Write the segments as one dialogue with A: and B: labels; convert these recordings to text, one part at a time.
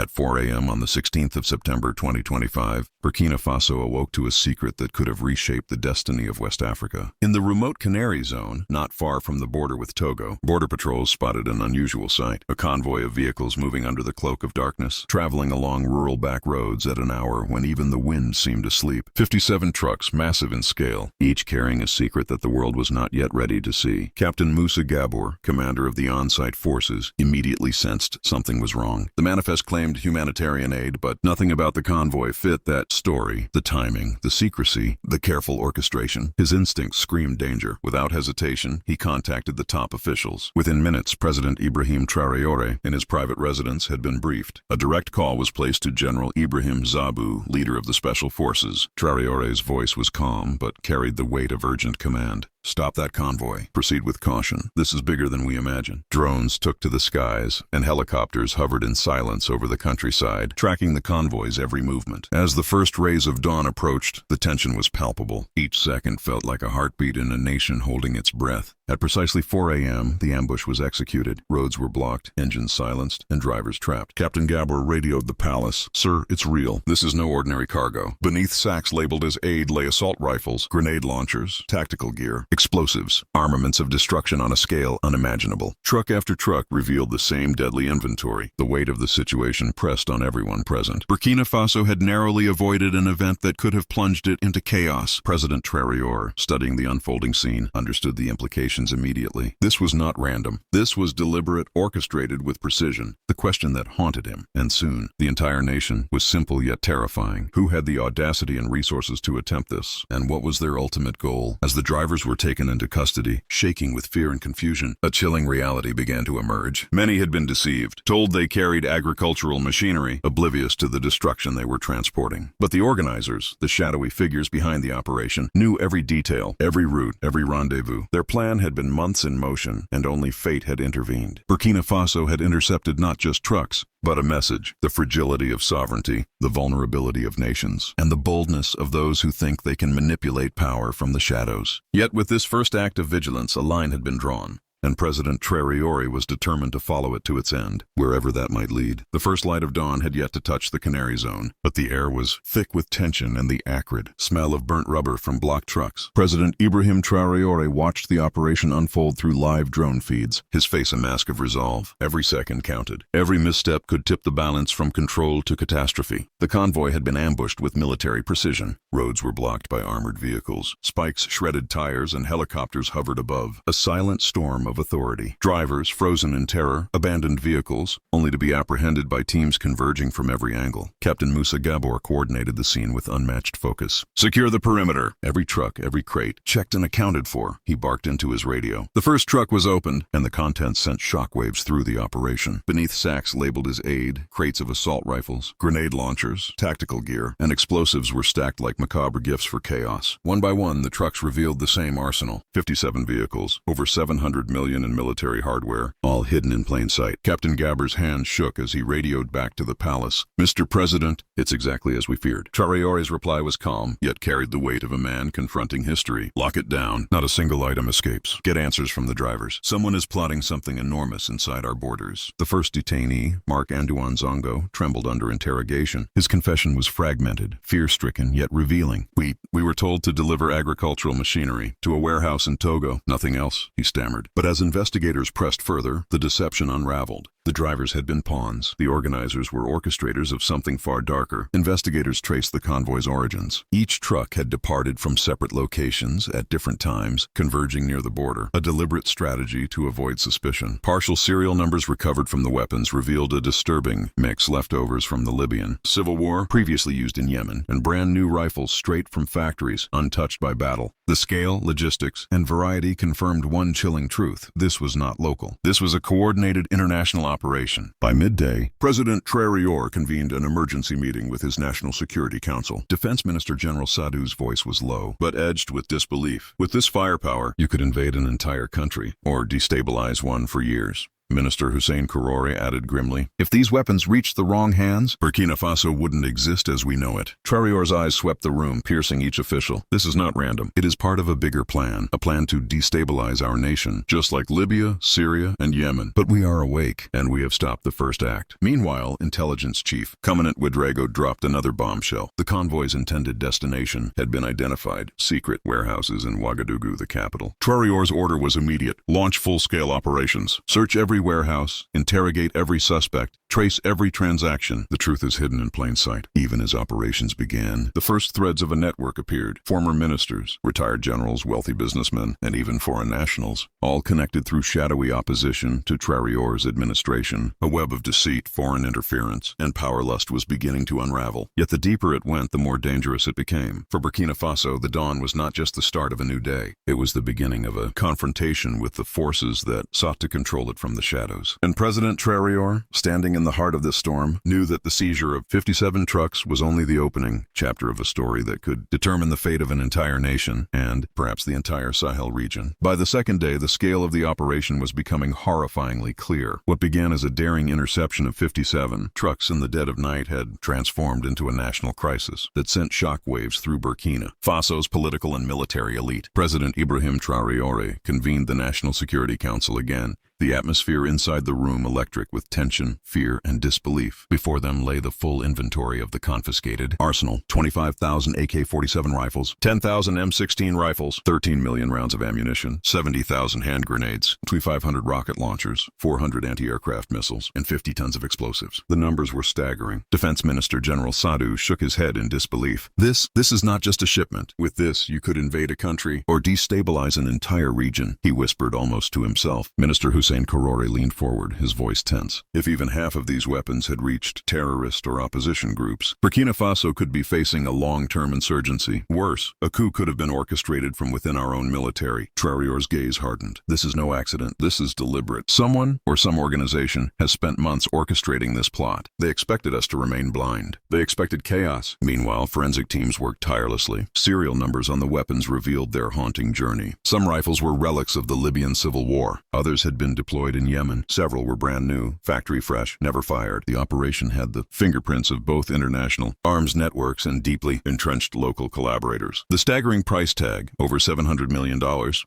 A: At 4 a.m. on the 16th of September 2025, Burkina Faso awoke to a secret that could have reshaped the destiny of West Africa. In the remote Canary Zone, not far from the border with Togo, border patrols spotted an unusual sight. A convoy of vehicles moving under the cloak of darkness, traveling along rural back roads at an hour when even the wind seemed asleep. 57 trucks, massive in scale, each carrying a secret that the world was not yet ready to see. Captain Moussa Gabour, commander of the on-site forces, immediately sensed something was wrong. The manifest claimed humanitarian aid, but nothing about the convoy fit that story. The timing, the secrecy, the careful orchestration. His instincts screamed danger. Without hesitation, he contacted the top officials. Within minutes, President Ibrahim Traoré, in his private residence, had been briefed. A direct call was placed to General Ibrahim Zabu, leader of the Special Forces. Traoré's voice was calm, but carried the weight of urgent command. Stop that convoy. Proceed with caution. This is bigger than we imagine. Drones took to the skies, and helicopters hovered in silence over the countryside, tracking the convoy's every movement. As the first rays of dawn approached, the tension was palpable. Each second felt like a heartbeat in a nation holding its breath. At precisely 4 a.m., the ambush was executed. Roads were blocked, engines silenced, and drivers trapped. Captain Gabour radioed the palace. "Sir, it's real. This is no ordinary cargo." Beneath sacks labeled as aid lay assault rifles, grenade launchers, tactical gear, explosives, armaments of destruction on a scale unimaginable. Truck after truck revealed the same deadly inventory. The weight of the situation pressed on everyone present. Burkina Faso had narrowly avoided an event that could have plunged it into chaos. President Traoré, studying the unfolding scene, understood the implications immediately. This was not random. This was deliberate, orchestrated with precision. The question that haunted him, and soon the entire nation, was simple yet terrifying. Who had the audacity and resources to attempt this? And what was their ultimate goal? As the drivers were taken into custody, shaking with fear and confusion, a chilling reality began to emerge. Many had been deceived, told they carried agricultural machinery, oblivious to the destruction they were transporting. But the organizers, the shadowy figures behind the operation, knew every detail, every route, every rendezvous. Their plan had been months in motion, and only fate had intervened. Burkina Faso had intercepted not just trucks, but a message: the fragility of sovereignty, the vulnerability of nations, and the boldness of those who think they can manipulate power from the shadows. Yet with this first act of vigilance, a line had been drawn, and President Traoré was determined to follow it to its end, wherever that might lead. The first light of dawn had yet to touch the Canary Zone, but the air was thick with tension and the acrid smell of burnt rubber from blocked trucks. President Ibrahim Traoré watched the operation unfold through live drone feeds, his face a mask of resolve. Every second counted. Every misstep could tip the balance from control to catastrophe. The convoy had been ambushed with military precision. Roads were blocked by armored vehicles. Spikes shredded tires and helicopters hovered above. A silent storm of authority. Drivers, frozen in terror, abandoned vehicles, only to be apprehended by teams converging from every angle. Captain Moussa Gabour coordinated the scene with unmatched focus. "Secure the perimeter." Every truck, every crate, checked and accounted for. He barked into his radio. The first truck was opened, and the contents sent shockwaves through the operation. Beneath sacks labeled as aid, crates of assault rifles, grenade launchers, tactical gear, and explosives were stacked like macabre gifts for chaos. One by one, the trucks revealed the same arsenal. 57 vehicles, over 700 million in military hardware, all hidden in plain sight. Captain Gabour's hand shook as he radioed back to the palace. "Mr. President, it's exactly as we feared." Traoré's reply was calm, yet carried the weight of a man confronting history. "Lock it down. Not a single item escapes. Get answers from the drivers. Someone is plotting something enormous inside our borders." The first detainee, Mark Anduan Zongo, trembled under interrogation. His confession was fragmented, fear-stricken, yet revealing. We were told to deliver agricultural machinery to a warehouse in Togo. Nothing else," he stammered. But as investigators pressed further, the deception unraveled. The drivers had been pawns. The organizers were orchestrators of something far darker. Investigators traced the convoy's origins. Each truck had departed from separate locations at different times, converging near the border, a deliberate strategy to avoid suspicion. Partial serial numbers recovered from the weapons revealed a disturbing mix: leftovers from the Libyan Civil War, previously used in Yemen, and brand new rifles straight from factories, untouched by battle. The scale, logistics, and variety confirmed one chilling truth: this was not local. This was a coordinated international operation. By midday, President Traoré convened an emergency meeting with his National Security Council. Defense Minister General Sadou's voice was low, but edged with disbelief. "With this firepower, you could invade an entire country, or destabilize one for years." Minister Hussein Traoré added grimly. If these weapons reached the wrong hands, Burkina Faso wouldn't exist as we know it. Traoré's eyes swept the room, piercing each official. This is not random. It is part of a bigger plan, a plan to destabilize our nation, just like Libya, Syria, and Yemen. But we are awake, and we have stopped the first act. Meanwhile, Intelligence Chief Commandant Ouedraogo dropped another bombshell. The convoy's intended destination had been identified: secret warehouses in Ouagadougou, the capital. Traoré's order was immediate: launch full-scale operations. Search every warehouse, interrogate every suspect, trace every transaction. The truth is hidden in plain sight. Even as operations began, the first threads of a network appeared. Former ministers, retired generals, wealthy businessmen, and even foreign nationals, all connected through shadowy opposition to Traoré's administration. A web of deceit, foreign interference, and power lust was beginning to unravel. Yet the deeper it went, the more dangerous it became. For Burkina Faso, the dawn was not just the start of a new day. It was the beginning of a confrontation with the forces that sought to control it from the shadows. And President Traoré, standing in the heart of this storm, knew that the seizure of 57 trucks was only the opening chapter of a story that could determine the fate of an entire nation and perhaps the entire Sahel region. By the second day, the scale of the operation was becoming horrifyingly clear. What began as a daring interception of 57 trucks in the dead of night had transformed into a national crisis that sent shockwaves through Burkina Faso's political and military elite. President Ibrahim Traoré convened the National Security Council again, the atmosphere inside the room electric with tension, fear, and disbelief. Before them lay the full inventory of the confiscated arsenal: 25,000 AK-47 rifles, 10,000 M16 rifles, 13 million rounds of ammunition, 70,000 hand grenades, 2,500 rocket launchers, 400 anti-aircraft missiles, and 50 tons of explosives. The numbers were staggering. Defense Minister General Sadou shook his head in disbelief. This is not just a shipment. With this, you could invade a country or destabilize an entire region, he whispered almost to himself. Minister Hussein Traoré leaned forward, his voice tense. If even half of these weapons had reached terrorist or opposition groups, Burkina Faso could be facing a long-term insurgency. Worse, a coup could have been orchestrated from within our own military. Traoré's gaze hardened. This is no accident. This is deliberate. Someone or some organization has spent months orchestrating this plot. They expected us to remain blind. They expected chaos. Meanwhile, forensic teams worked tirelessly. Serial numbers on the weapons revealed their haunting journey. Some rifles were relics of the Libyan civil war. Others had been deployed in Yemen. Several were brand new, factory fresh, never fired. The operation had the fingerprints of both international arms networks and deeply entrenched local collaborators. The staggering price tag, over $700 million,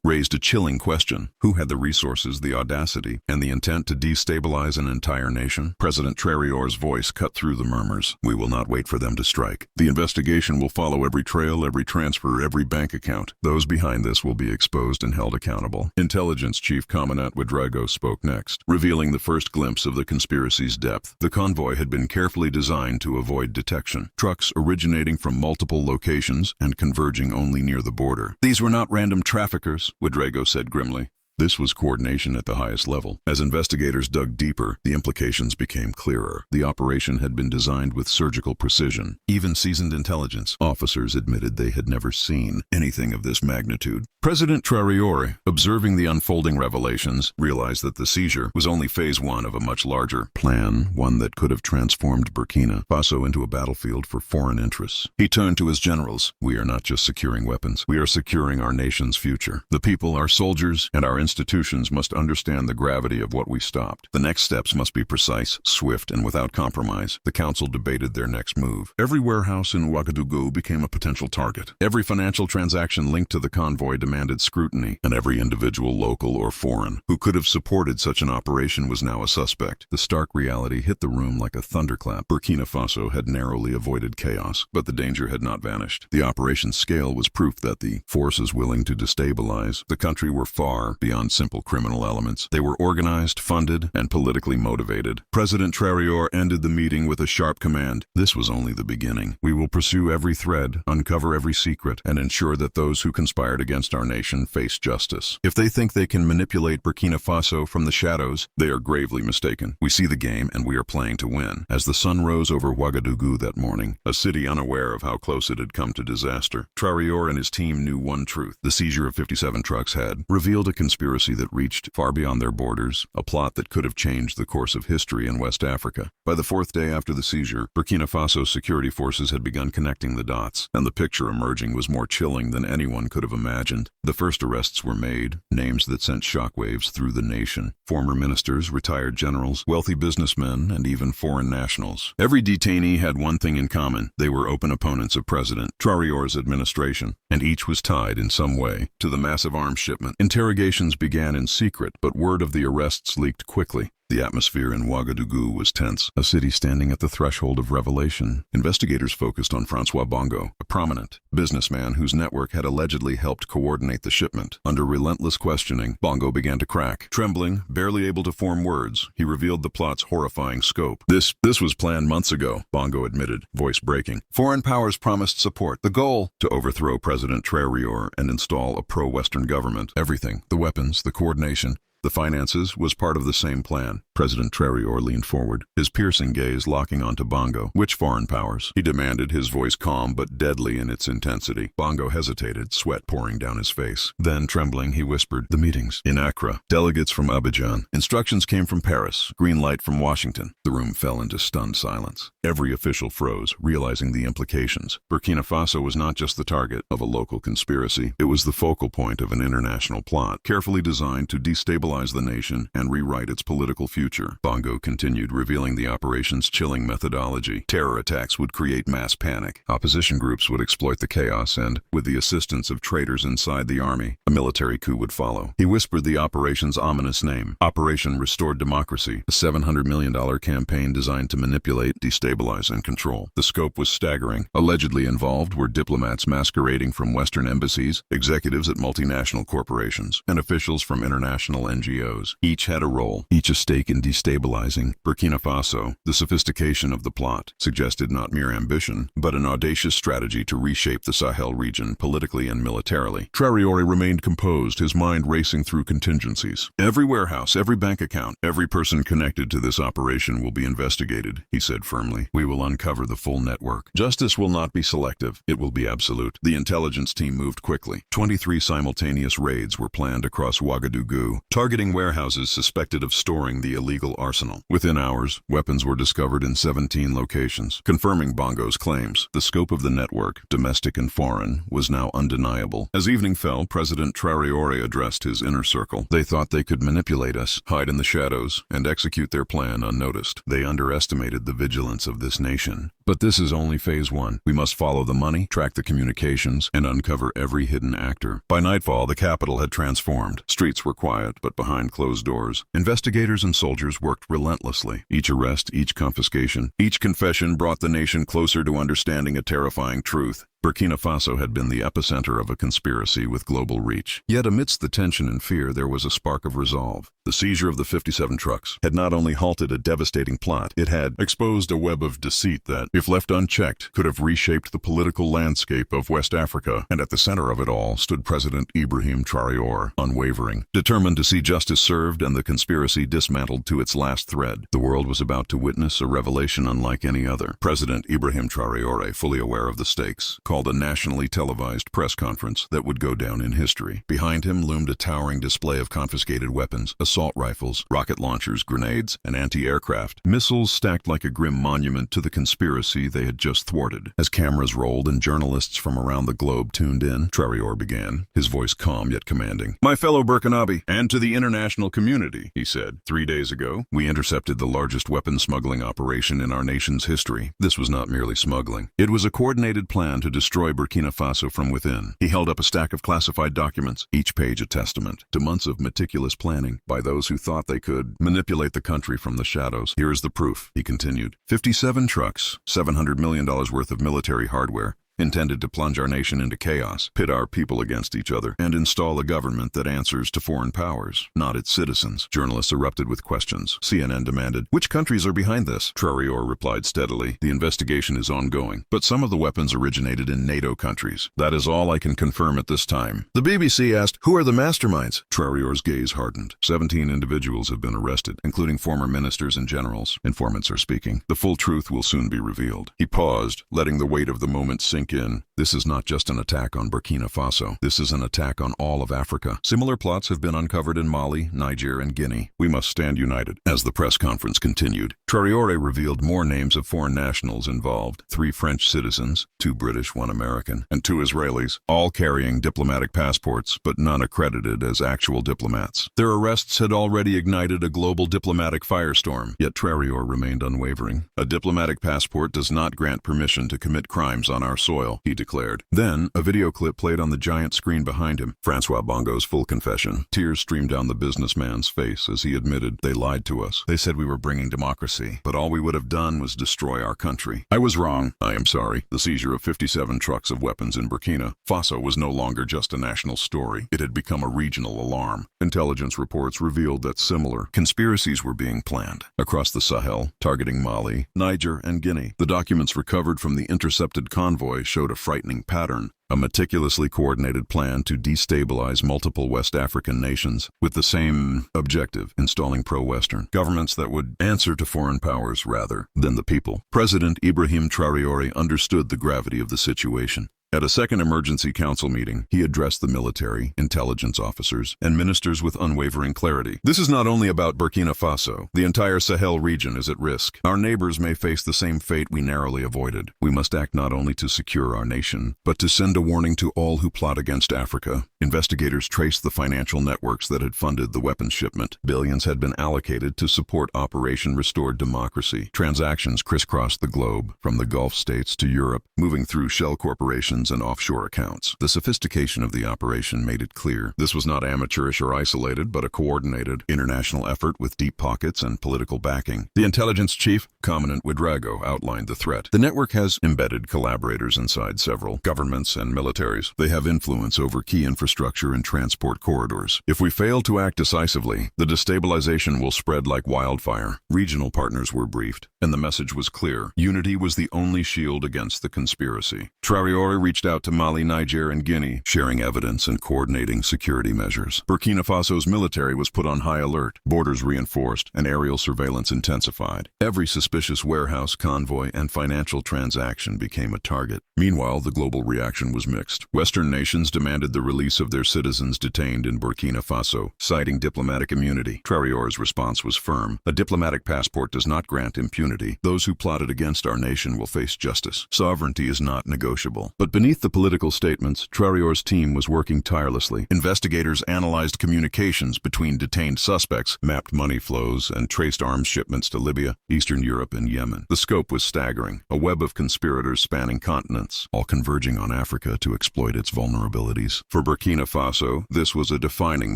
A: raised a chilling question. Who had the resources, the audacity, and the intent to destabilize an entire nation? President Traoré's voice cut through the murmurs. We will not wait for them to strike. The investigation will follow every trail, every transfer, every bank account. Those behind this will be exposed and held accountable. Intelligence Chief Commandant Ouedraogo spoke next, revealing the first glimpse of the conspiracy's depth. The convoy had been carefully designed to avoid detection. Trucks originating from multiple locations and converging only near the border. These were not random traffickers, Ouedraogo said grimly. This was coordination at the highest level. As investigators dug deeper, the implications became clearer. The operation had been designed with surgical precision. Even seasoned intelligence officers admitted they had never seen anything of this magnitude. President Traoré, observing the unfolding revelations, realized that the seizure was only phase one of a much larger plan, one that could have transformed Burkina Faso into a battlefield for foreign interests. He turned to his generals. We are not just securing weapons. We are securing our nation's future. The people, our soldiers, and our institutions must understand the gravity of what we stopped. The next steps must be precise, swift, and without compromise. The council debated their next move. Every warehouse in Ouagadougou became a potential target. Every financial transaction linked to the convoy demanded scrutiny, and every individual, local or foreign, who could have supported such an operation was now a suspect. The stark reality hit the room like a thunderclap. Burkina Faso had narrowly avoided chaos, but the danger had not vanished. The operation's scale was proof that the forces willing to destabilize the country were far beyond simple criminal elements. They were organized, funded, and politically motivated. President Traoré ended the meeting with a sharp command. This was only the beginning. We will pursue every thread, uncover every secret, and ensure that those who conspired against our nation face justice. If they think they can manipulate Burkina Faso from the shadows, they are gravely mistaken. We see the game, and we are playing to win. As the sun rose over Ouagadougou that morning, a city unaware of how close it had come to disaster, Traoré and his team knew one truth. The seizure of 57 trucks had revealed a conspiracy conspiracy that reached far beyond their borders, a plot that could have changed the course of history in West Africa. By the fourth day after the seizure, Burkina Faso's security forces had begun connecting the dots, and the picture emerging was more chilling than anyone could have imagined. The first arrests were made, names that sent shockwaves through the nation. Former ministers, retired generals, wealthy businessmen, and even foreign nationals. Every detainee had one thing in common: they were open opponents of President Traoré's administration, and each was tied in some way to the massive arms shipment. Interrogations began in secret, but word of the arrests leaked quickly. The atmosphere in Ouagadougou was tense, a city standing at the threshold of revelation. Investigators focused on François Bongo, a prominent businessman whose network had allegedly helped coordinate the shipment. Under relentless questioning, Bongo began to crack. Trembling, barely able to form words, he revealed the plot's horrifying scope. This was planned months ago, Bongo admitted, voice breaking. Foreign powers promised support. The goal: to overthrow President Traoré and install a pro-Western government. Everything, the weapons, the coordination, the finances, was part of the same plan. President Traoré leaned forward, his piercing gaze locking onto Bongo. Which foreign powers? He demanded, his voice calm but deadly in its intensity. Bongo hesitated, sweat pouring down his face. Then, trembling, he whispered, "The meetings. In Accra. Delegates from Abidjan. Instructions came from Paris. Green light from Washington." The room fell into stunned silence. Every official froze, realizing the implications. Burkina Faso was not just the target of a local conspiracy. It was the focal point of an international plot, carefully designed to destabilize the nation and rewrite its political future. Bongo continued, revealing the operation's chilling methodology. Terror attacks would create mass panic. Opposition groups would exploit the chaos and, with the assistance of traitors inside the army, a military coup would follow. He whispered the operation's ominous name: Operation Restored Democracy, a $700 million campaign designed to manipulate, destabilize, and control. The scope was staggering. Allegedly involved were diplomats masquerading from Western embassies, executives at multinational corporations, and officials from international NGOs. Each had a role, each a stake in destabilizing Burkina Faso. The sophistication of the plot suggested not mere ambition, but an audacious strategy to reshape the Sahel region politically and militarily. Traoré remained composed, his mind racing through contingencies. "Every warehouse, every bank account, every person connected to this operation will be investigated," he said firmly. "We will uncover the full network. Justice will not be selective, it will be absolute." The intelligence team moved quickly. 23 simultaneous raids were planned across Ouagadougou, targeting warehouses suspected of storing the illegal arsenal. Within hours, weapons were discovered in 17 locations, confirming Bongo's claims. The scope of the network, domestic and foreign, was now undeniable. As evening fell, President Traoré addressed his inner circle. "They thought they could manipulate us, hide in the shadows, and execute their plan unnoticed. They underestimated the vigilance of this nation. But this is only phase one. We must follow the money, track the communications, and uncover every hidden actor." By nightfall, the capital had transformed. Streets were quiet, but behind closed doors, investigators and soldiers worked relentlessly. Each arrest, each confiscation, each confession brought the nation closer to understanding a terrifying truth. Burkina Faso had been the epicenter of a conspiracy with global reach. Yet amidst the tension and fear, there was a spark of resolve. The seizure of the 57 trucks had not only halted a devastating plot, it had exposed a web of deceit that, if left unchecked, could have reshaped the political landscape of West Africa. And at the center of it all stood President Ibrahim Traoré, unwavering, determined to see justice served and the conspiracy dismantled to its last thread. The world was about to witness a revelation unlike any other. President Ibrahim Traoré, fully aware of the stakes, called a nationally televised press conference that would go down in history. Behind him loomed a towering display of confiscated weapons, assault rifles, rocket launchers, grenades, and anti-aircraft missiles stacked like a grim monument to the conspiracy they had just thwarted. As cameras rolled and journalists from around the globe tuned in, Traoré began, his voice calm yet commanding. "My fellow Burkinabe, and to the international community," he said. 3 days ago, we intercepted the largest weapons smuggling operation in our nation's history. This was not merely smuggling. It was a coordinated plan to destroy Burkina Faso from within. He held up a stack of classified documents, each page a testament to months of meticulous planning by those who thought they could manipulate the country from the shadows. "Here is the proof," he continued. 57 trucks, $700 million worth of military hardware, intended to plunge our nation into chaos, pit our people against each other, and install a government that answers to foreign powers, not its citizens. Journalists erupted with questions. CNN demanded, "Which countries are behind this?" Traoré replied steadily, "The investigation is ongoing, but some of the weapons originated in NATO countries. That is all I can confirm at this time." The BBC asked, "Who are the masterminds?" Traoré's gaze hardened. 17 individuals have been arrested, including former ministers and generals. Informants are speaking. The full truth will soon be revealed. He paused, letting the weight of the moment sink sink in. This is not just an attack on Burkina Faso. This is an attack on all of Africa. Similar plots have been uncovered in Mali, Niger, and Guinea. We must stand united. As the press conference continued, Traoré revealed more names of foreign nationals involved: 3 French citizens, 2 British, 1 American, and 2 Israelis, all carrying diplomatic passports, but none accredited as actual diplomats. Their arrests had already ignited a global diplomatic firestorm, yet Traoré remained unwavering. A diplomatic passport does not grant permission to commit crimes on our soil, he declared. Then, a video clip played on the giant screen behind him. Francois Bongo's full confession. Tears streamed down the businessman's face as he admitted, "They lied to us. They said we were bringing democracy, but all we would have done was destroy our country. I was wrong. I am sorry." The seizure of 57 trucks of weapons in Burkina Faso was no longer just a national story. It had become a regional alarm. Intelligence reports revealed that similar conspiracies were being planned across the Sahel, targeting Mali, Niger, and Guinea. The documents recovered from the intercepted convoy showed a frightening pattern: a meticulously coordinated plan to destabilize multiple West African nations with the same objective: installing pro-Western governments that would answer to foreign powers rather than the people. President Ibrahim Traoré understood the gravity of the situation. At a second emergency council meeting, he addressed the military, intelligence officers, and ministers with unwavering clarity. "This is not only about Burkina Faso. The entire Sahel region is at risk. Our neighbors may face the same fate we narrowly avoided. We must act not only to secure our nation, but to send a warning to all who plot against Africa." Investigators traced the financial networks that had funded the weapons shipment. Billions had been allocated to support Operation Restored Democracy. Transactions crisscrossed the globe, from the Gulf states to Europe, moving through shell corporations and offshore accounts. The sophistication of the operation made it clear this was not amateurish or isolated, but a coordinated international effort with deep pockets and political backing. The intelligence chief, Commandant Ouedraogo, outlined the threat. "The network has embedded collaborators inside several governments and militaries. They have influence over key infrastructure and transport corridors. If we fail to act decisively, the destabilization will spread like wildfire." Regional partners were briefed, and the message was clear: unity was the only shield against the conspiracy. Traoré reached out to Mali, Niger, and Guinea, sharing evidence and coordinating security measures. Burkina Faso's military was put on high alert, borders reinforced, and aerial surveillance intensified. Every suspicious warehouse, convoy, and financial transaction became a target. Meanwhile, the global reaction was mixed. Western nations demanded the release of their citizens detained in Burkina Faso, citing diplomatic immunity. Traoré's response was firm: "A diplomatic passport does not grant impunity. Those who plotted against our nation will face justice. Sovereignty is not negotiable." But beneath the political statements, Traoré's team was working tirelessly. Investigators analyzed communications between detained suspects, mapped money flows, and traced arms shipments to Libya, Eastern Europe, and Yemen. The scope was staggering: a web of conspirators spanning continents, all converging on Africa to exploit its vulnerabilities. For Burkina Faso, this was a defining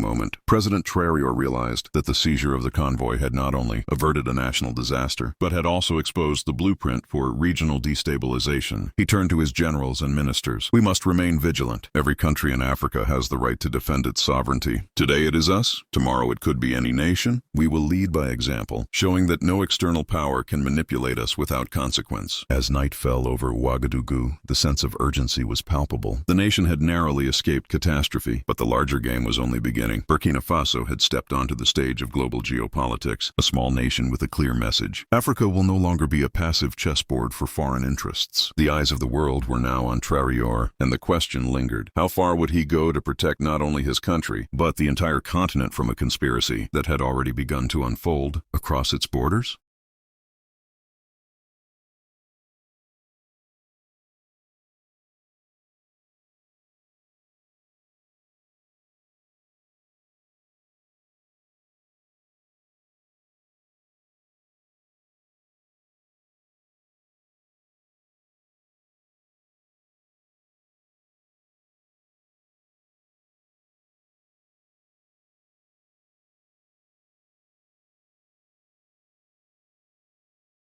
A: moment. President Traoré realized that the seizure of the convoy had not only averted a national disaster, but had also exposed the blueprint for regional destabilization. He turned to his generals and ministers. "We must remain vigilant. Every country in Africa has the right to defend its sovereignty. Today it is us. Tomorrow it could be any nation. We will lead by example, showing that no external power can manipulate us without consequence." As night fell over Ouagadougou, the sense of urgency was palpable. The nation had narrowly escaped catastrophe, but the larger game was only beginning. Burkina Faso had stepped onto the stage of global geopolitics, a small nation with a clear message. Africa will no longer be a passive chessboard for foreign interests. The eyes of the world were now on Traoré, and the question lingered: how far would he go to protect not only his country, but the entire continent from a conspiracy that had already begun to unfold across its borders?